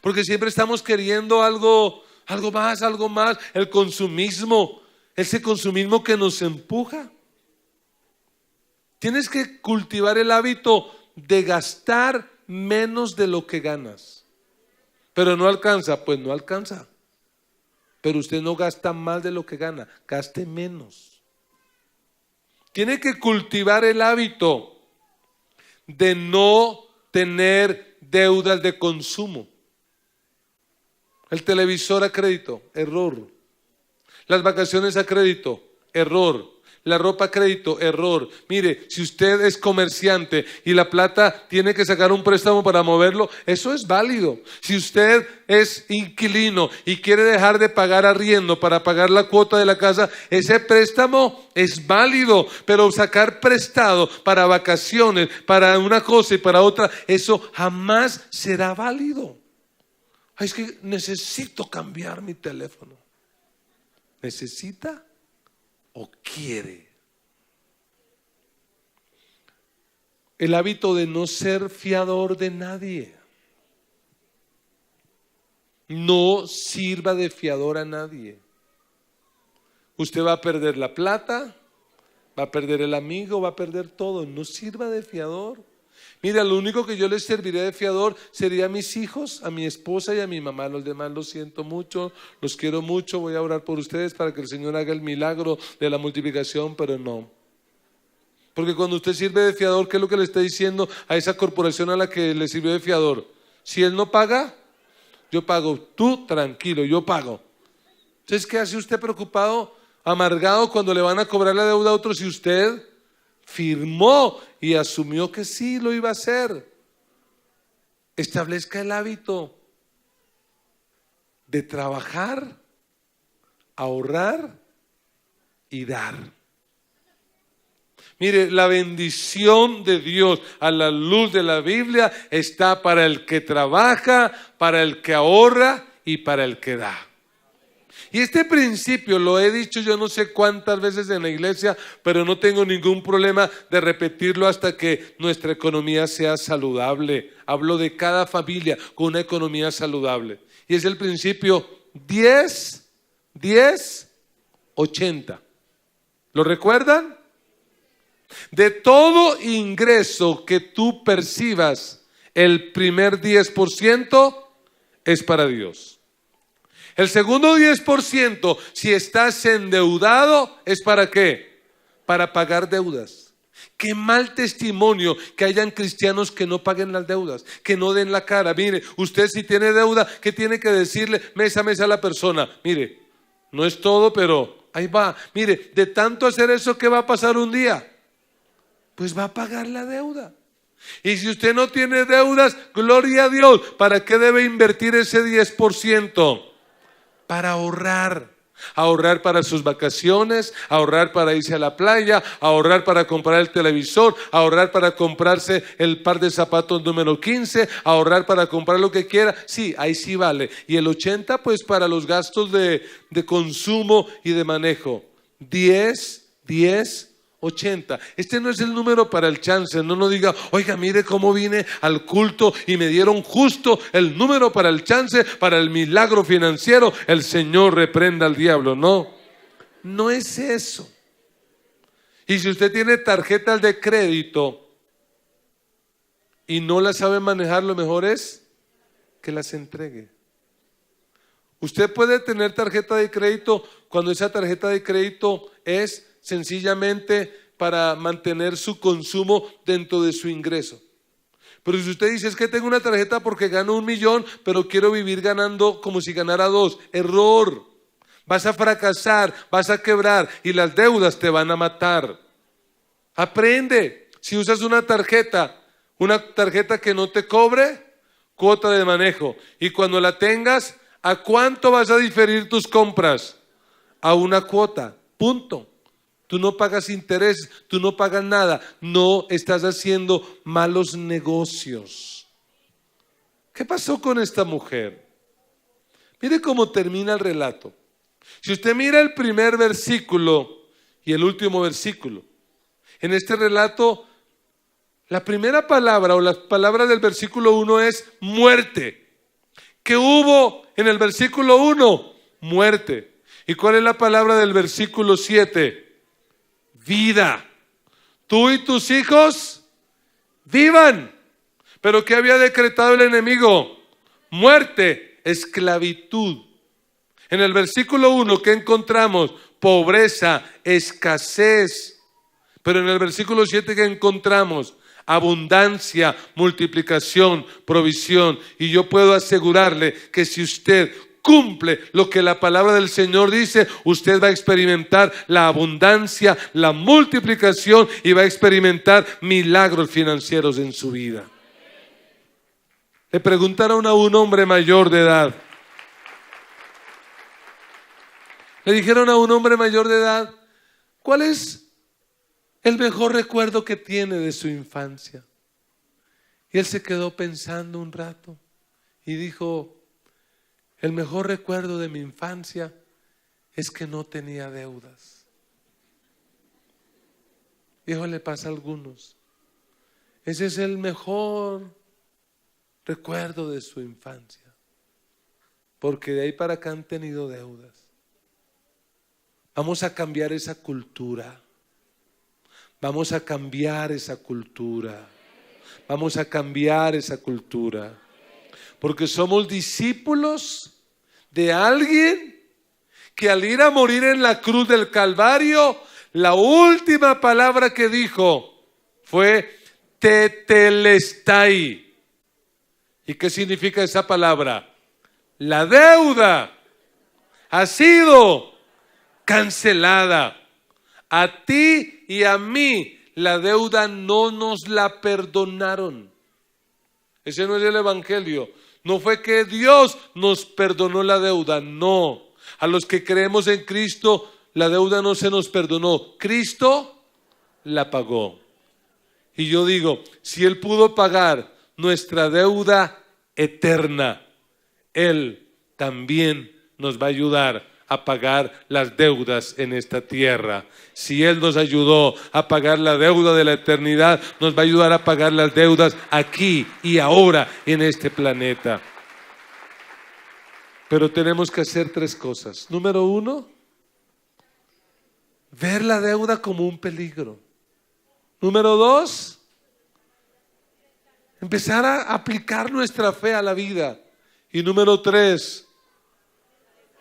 S1: Porque siempre estamos queriendo algo más, el consumismo. Ese consumismo que nos empuja. Tienes que cultivar el hábito de gastar menos de lo que ganas. Pero no alcanza, pues no alcanza. Pero usted no gasta más de lo que gana, gaste menos. Tiene que cultivar el hábito de no tener deudas de consumo. El televisor a crédito, error. Las vacaciones a crédito, error. La ropa a crédito, error. Mire, si usted es comerciante y la plata tiene que sacar un préstamo para moverlo, eso es válido. Si usted es inquilino y quiere dejar de pagar arriendo para pagar la cuota de la casa, ese préstamo es válido. Pero sacar prestado para vacaciones, para una cosa y para otra, eso jamás será válido. Ay, es que necesito cambiar mi teléfono. ¿Necesita o quiere? El hábito de no ser fiador de nadie. No sirva de fiador a nadie. Usted va a perder la plata, va a perder el amigo, va a perder todo. No sirva de fiador. Mira, lo único que yo les serviría de fiador sería a mis hijos, a mi esposa y a mi mamá. Los demás los siento mucho, los quiero mucho, voy a orar por ustedes para que el Señor haga el milagro de la multiplicación, pero no. Porque cuando usted sirve de fiador, ¿qué es lo que le está diciendo a esa corporación a la que le sirvió de fiador? Si él no paga, yo pago. Tú tranquilo, yo pago. Entonces, ¿qué hace usted preocupado, amargado cuando le van a cobrar la deuda a otros si usted firmó y asumió que sí lo iba a hacer? Establezca el hábito de trabajar, ahorrar y dar. Mire, la bendición de Dios a la luz de la Biblia está para el que trabaja, para el que ahorra y para el que da. Y este principio lo he dicho yo no sé cuántas veces en la iglesia, pero no tengo ningún problema de repetirlo hasta que nuestra economía sea saludable. Hablo de cada familia con una economía saludable. Y es el principio 10, 10, 80. ¿Lo recuerdan? De todo ingreso que tú percibas, el primer 10% es para Dios. El segundo 10%, si estás endeudado, ¿es para qué? Para pagar deudas. Qué mal testimonio que hayan cristianos que no paguen las deudas, que no den la cara. Mire, usted si tiene deuda, ¿qué tiene que decirle mes a mes a la persona? Mire, no es todo, pero ahí va. Mire, de tanto hacer eso, ¿qué va a pasar un día? Pues va a pagar la deuda. Y si usted no tiene deudas, gloria a Dios. ¿Para qué debe invertir ese 10%? Para ahorrar. Ahorrar para sus vacaciones, ahorrar para irse a la playa, ahorrar para comprar el televisor, ahorrar para comprarse el par de zapatos número 15, ahorrar para comprar lo que quiera. Sí, ahí sí vale. Y el 80% pues para los gastos de consumo y de manejo. 10, 10, 80. Este no es el número para el chance. No diga, oiga, mire cómo vine al culto y me dieron justo el número para el chance, para el milagro financiero. El Señor reprenda al diablo. No es eso. Y si usted tiene tarjetas de crédito y no las sabe manejar, lo mejor es que las entregue. Usted puede tener tarjeta de crédito cuando esa tarjeta de crédito es sencillamente para mantener su consumo dentro de su ingreso. Pero si usted dice, es que tengo una tarjeta porque gano 1 millón, pero quiero vivir ganando como si ganara 2. Error. Vas a fracasar, vas a quebrar y las deudas te van a matar. Aprende. Si usas una tarjeta que no te cobre, cuota de manejo. Y cuando la tengas, ¿a cuánto vas a diferir tus compras? A una cuota. Punto. Tú no pagas intereses, tú no pagas nada, no estás haciendo malos negocios. ¿Qué pasó con esta mujer? Mire cómo termina el relato. Si usted mira el primer versículo y el último versículo, en este relato, la primera palabra o las palabras del versículo 1 es muerte. ¿Qué hubo en el versículo 1? Muerte. ¿Y cuál es la palabra del versículo 7? Vida. Tú y tus hijos vivan. ¿Pero qué había decretado el enemigo? Muerte, esclavitud. En el versículo 1, ¿qué encontramos? Pobreza, escasez. Pero en el versículo 7, ¿qué encontramos? Abundancia, multiplicación, provisión. Y yo puedo asegurarle que si usted cumple lo que la palabra del Señor dice, usted va a experimentar la abundancia, la multiplicación y va a experimentar milagros financieros en su vida. Le preguntaron a un hombre mayor de edad. Le dijeron a un hombre mayor de edad, ¿cuál es el mejor recuerdo que tiene de su infancia? Y él se quedó pensando un rato y dijo, el mejor recuerdo de mi infancia es que no tenía deudas. Y eso le pasa a algunos. Ese es el mejor recuerdo de su infancia, porque de ahí para acá han tenido deudas. Vamos a cambiar esa cultura. Vamos a cambiar esa cultura. Vamos a cambiar esa cultura. Porque somos discípulos de alguien que al ir a morir en la cruz del Calvario, la última palabra que dijo fue tetelestai. ¿Y qué significa esa palabra? La deuda ha sido cancelada. A ti y a mí la deuda no nos la perdonaron. Ese no es el evangelio. No fue que Dios nos perdonó la deuda, no. A los que creemos en Cristo, la deuda no se nos perdonó. Cristo la pagó. Y yo digo, si Él pudo pagar nuestra deuda eterna, Él también nos va a ayudar a pagar las deudas en esta tierra. Si Él nos ayudó a pagar la deuda de la eternidad, nos va a ayudar a pagar las deudas aquí y ahora en este planeta. Pero tenemos que hacer 3 cosas. Número 1, ver la deuda como un peligro. Número 2, empezar a aplicar nuestra fe a la vida. Y número 3,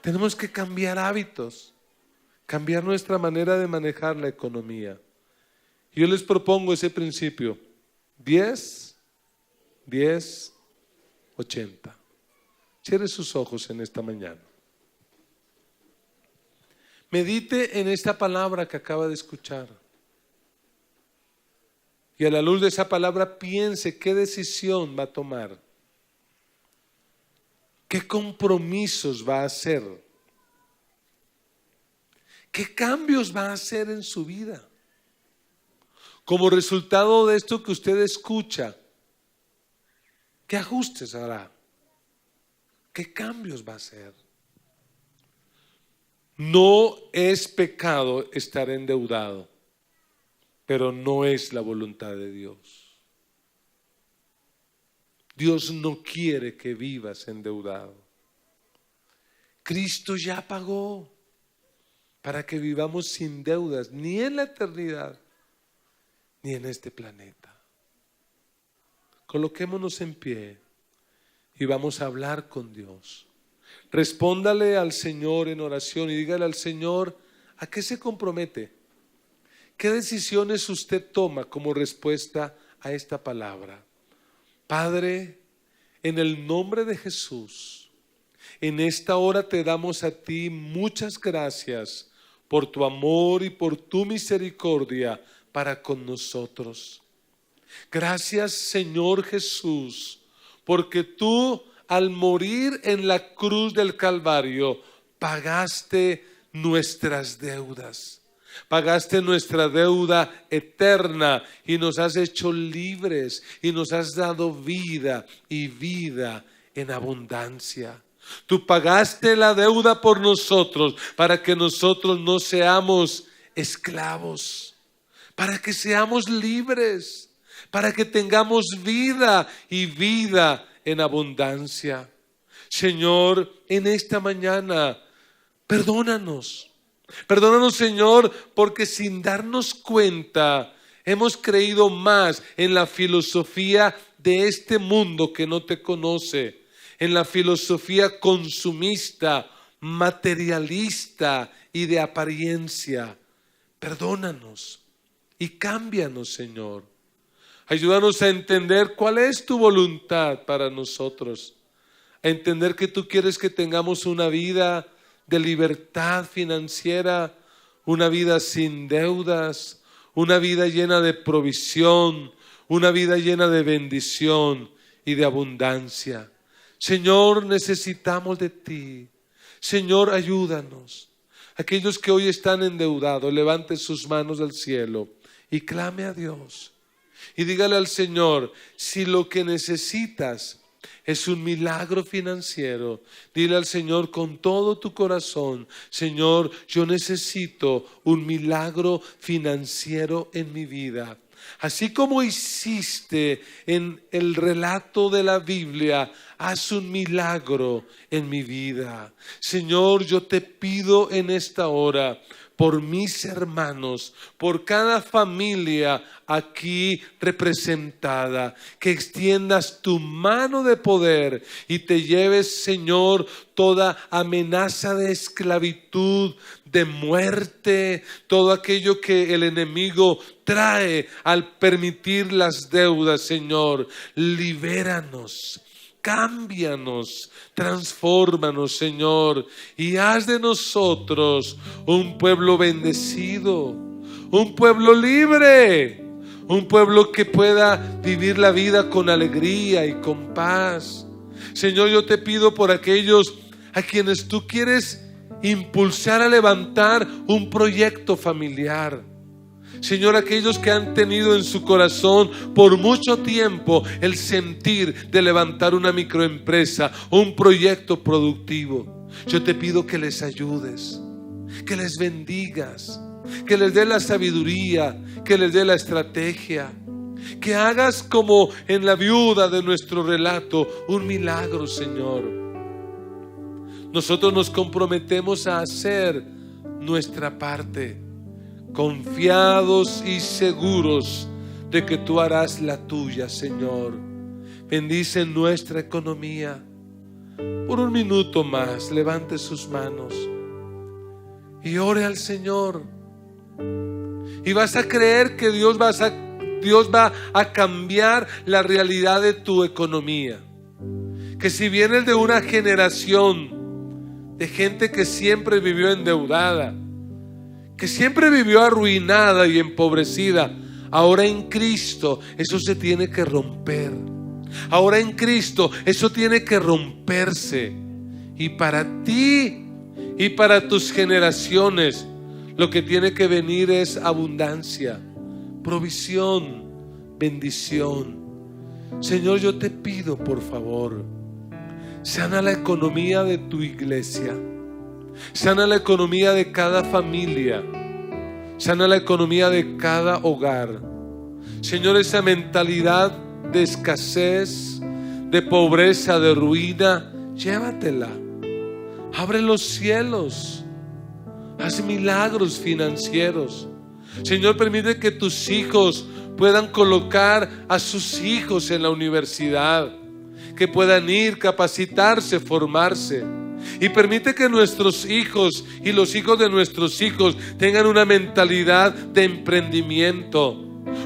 S1: tenemos que cambiar hábitos, cambiar nuestra manera de manejar la economía. Yo les propongo ese principio: 10, 10, 80. Cierre sus ojos en esta mañana. Medite en esta palabra que acaba de escuchar. Y a la luz de esa palabra piense qué decisión va a tomar. ¿Qué compromisos va a hacer? ¿Qué cambios va a hacer en su vida? Como resultado de esto que usted escucha, ¿qué ajustes hará? ¿Qué cambios va a hacer? No es pecado estar endeudado, pero no es la voluntad de Dios. Dios no quiere que vivas endeudado. Cristo ya pagó para que vivamos sin deudas, ni en la eternidad, ni en este planeta. Coloquémonos en pie y vamos a hablar con Dios. Respóndale al Señor en oración y dígale al Señor, ¿a qué se compromete? ¿Qué decisiones usted toma como respuesta a esta palabra? Padre, en el nombre de Jesús, en esta hora te damos a ti muchas gracias por tu amor y por tu misericordia para con nosotros. Gracias, Señor Jesús, porque tú al morir en la cruz del Calvario pagaste nuestras deudas. Pagaste nuestra deuda eterna y nos has hecho libres y nos has dado vida y vida en abundancia. Tú pagaste la deuda por nosotros para que nosotros no seamos esclavos, para que seamos libres, para que tengamos vida y vida en abundancia. Señor, en esta mañana, perdónanos. Perdónanos, Señor, porque sin darnos cuenta hemos creído más en la filosofía de este mundo que no te conoce, en la filosofía consumista, materialista y de apariencia. Perdónanos y cámbianos, Señor. Ayúdanos a entender cuál es tu voluntad para nosotros, a entender que tú quieres que tengamos una vida de libertad financiera, una vida sin deudas, una vida llena de provisión, una vida llena de bendición y de abundancia. Señor, necesitamos de ti. Señor, ayúdanos. Aquellos que hoy están endeudados, levanten sus manos al cielo y clame a Dios. Y dígale al Señor, si lo que necesitas es un milagro financiero, dile al Señor con todo tu corazón, Señor, yo necesito un milagro financiero en mi vida. Así como hiciste en el relato de la Biblia, haz un milagro en mi vida. Señor, yo te pido en esta hora por mis hermanos, por cada familia aquí representada, que extiendas tu mano de poder y te lleves, Señor, toda amenaza de esclavitud, de muerte, todo aquello que el enemigo trae al permitir las deudas, Señor. Libéranos. cámbianos, transfórmanos, Señor, y haz de nosotros un pueblo bendecido, un pueblo libre, un pueblo que pueda vivir la vida con alegría y con paz. Señor, yo te pido por aquellos a quienes tú quieres impulsar a levantar un proyecto familiar. Señor, aquellos que han tenido en su corazón por mucho tiempo el sentir de levantar una microempresa, un proyecto productivo, yo te pido que les ayudes, que les bendigas, que les dé la sabiduría, que les dé la estrategia, que hagas como en la viuda de nuestro relato, un milagro, Señor. Nosotros nos comprometemos a hacer nuestra parte, confiados y seguros de que tú harás la tuya, Señor. Bendice nuestra economía. Por un minuto más, levante sus manos y ore al Señor. Y vas a creer que Dios va a cambiar la realidad de tu economía. Que si vienes de una generación de gente que siempre vivió endeudada, que siempre vivió arruinada y empobrecida, ahora en Cristo eso se tiene que romper. Ahora en Cristo eso tiene que romperse. Y para ti y para tus generaciones lo que tiene que venir es abundancia, provisión, bendición. Señor, yo te pido, por favor, sana la economía de tu iglesia, sana la economía de cada familia, sana la economía de cada hogar. Señor, esa mentalidad de escasez, de pobreza, de ruina, llévatela. Abre los cielos, haz milagros financieros. Señor, permite que tus hijos puedan colocar a sus hijos en la universidad, que puedan ir, capacitarse, formarse. Y permite que nuestros hijos y los hijos de nuestros hijos tengan una mentalidad de emprendimiento,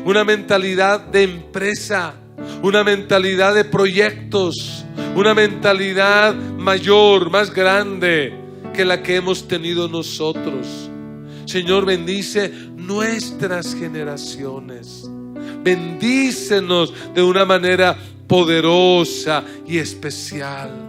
S1: una mentalidad de empresa, una mentalidad de proyectos, una mentalidad mayor, más grande que la que hemos tenido nosotros. Señor, bendice nuestras generaciones. Bendícenos de una manera poderosa y especial.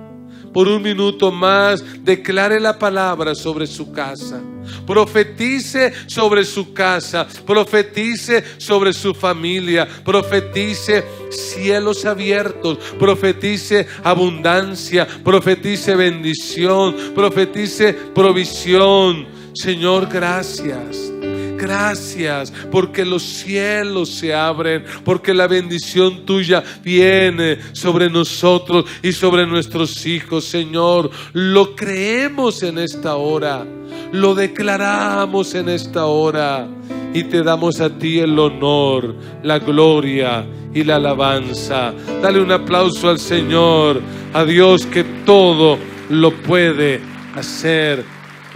S1: Por un minuto más, declare la palabra sobre su casa. Profetice sobre su casa. Profetice sobre su familia. Profetice cielos abiertos. Profetice abundancia. Profetice bendición. Profetice provisión. Señor, gracias. Gracias porque los cielos se abren, porque la bendición tuya viene sobre nosotros y sobre nuestros hijos. Señor, lo creemos en esta hora, lo declaramos en esta hora y te damos a ti el honor, la gloria y la alabanza. Dale un aplauso al Señor, a Dios que todo lo puede hacer,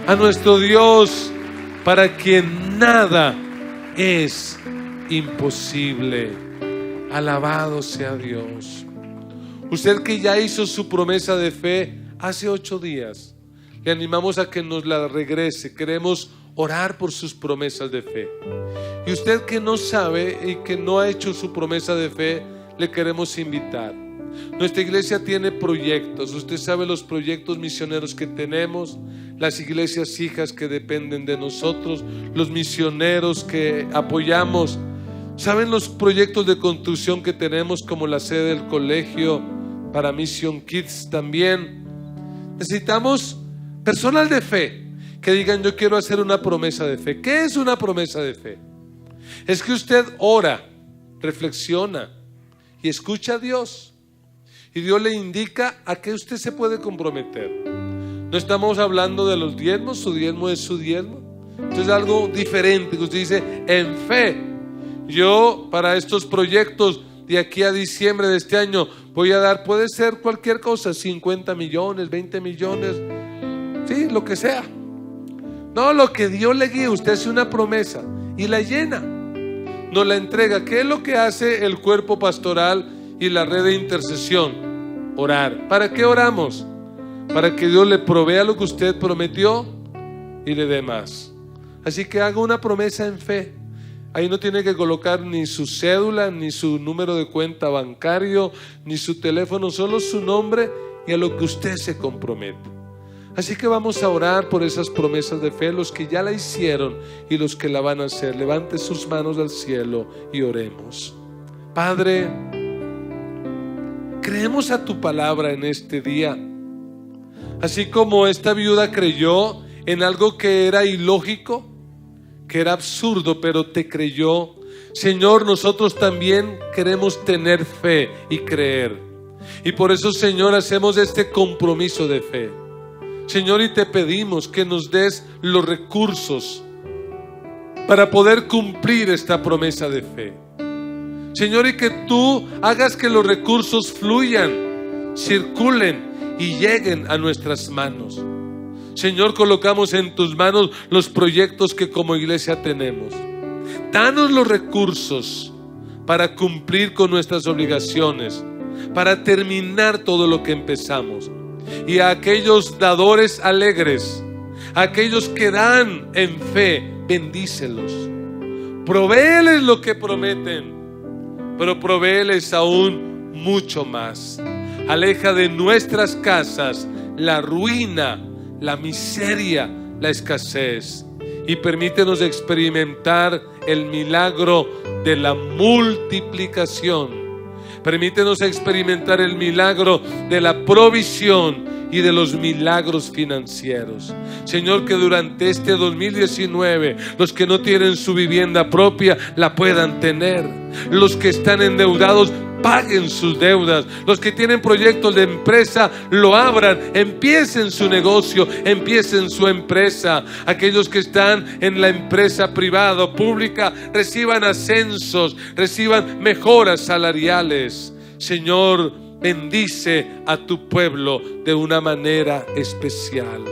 S1: a nuestro Dios para quien nada es imposible. Alabado sea Dios. Usted que ya hizo su promesa de fe hace 8 días, le animamos a que nos la regrese. Queremos orar por sus promesas de fe. Y usted que no sabe y que no ha hecho su promesa de fe, le queremos invitar. Nuestra iglesia tiene proyectos. Usted sabe los proyectos misioneros que tenemos, las iglesias hijas que dependen de nosotros, los misioneros que apoyamos. ¿Saben los proyectos de construcción que tenemos, como la sede del colegio para Mission Kids también? Necesitamos personas de fe que digan: yo quiero hacer una promesa de fe. ¿Qué es una promesa de fe? Es que usted ora, reflexiona y escucha a Dios. Y Dios le indica a qué usted se puede comprometer. No estamos hablando de los diezmos, su diezmo es su diezmo. Entonces es algo diferente, que usted dice: en fe, yo para estos proyectos de aquí a diciembre de este año voy a dar, puede ser cualquier cosa, 50 millones, 20 millones, sí, lo que sea. No, lo que Dios le guíe, usted hace una promesa y la llena, nos la entrega. ¿Qué es lo que hace el cuerpo pastoral y la red de intercesión? orar. ¿Para qué oramos? Para que Dios le provea lo que usted prometió y le dé más. Así que haga una promesa en fe. Ahí no tiene que colocar ni su cédula, ni su número de cuenta bancario, ni su teléfono, solo su nombre y a lo que usted se compromete. Así que vamos a orar por esas promesas de fe, los que ya la hicieron y los que la van a hacer. Levante sus manos al cielo y oremos. Padre, creemos a tu palabra en este día. Así como esta viuda creyó en algo que era ilógico, que era absurdo, pero te creyó. Señor, nosotros también queremos tener fe y creer. Y por eso, Señor, hacemos este compromiso de fe. Señor, y te pedimos que nos des los recursos para poder cumplir esta promesa de fe. Señor, y que tú hagas que los recursos fluyan, circulen y lleguen a nuestras manos. Señor, colocamos en tus manos los proyectos que como iglesia tenemos. Danos los recursos para cumplir con nuestras obligaciones, para terminar todo lo que empezamos. Y a aquellos dadores alegres, a aquellos que dan en fe, bendícelos. Provéeles lo que prometen, pero provéeles aún mucho más. Aleja de nuestras casas la ruina, la miseria, la escasez, y permítenos experimentar el milagro de la multiplicación. Permítenos experimentar el milagro de la provisión y de los milagros financieros. Señor, que durante este 2019 los que no tienen su vivienda propia la puedan tener. Los que están endeudados paguen sus deudas. Los que tienen proyectos de empresa lo abran, empiecen su negocio, empiecen su empresa. Aquellos que están en la empresa privada o pública reciban ascensos, reciban mejoras salariales. Señor, bendice a tu pueblo de una manera especial.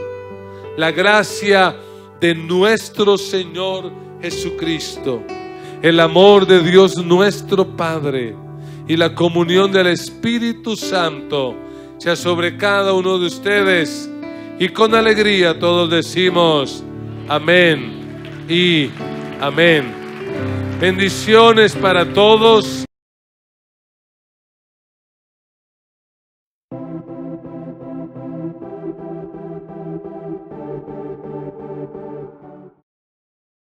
S1: La gracia de nuestro Señor Jesucristo, el amor de Dios nuestro Padre y la comunión del Espíritu Santo sea sobre cada uno de ustedes. Y con alegría todos decimos amén y amén. Bendiciones para todos.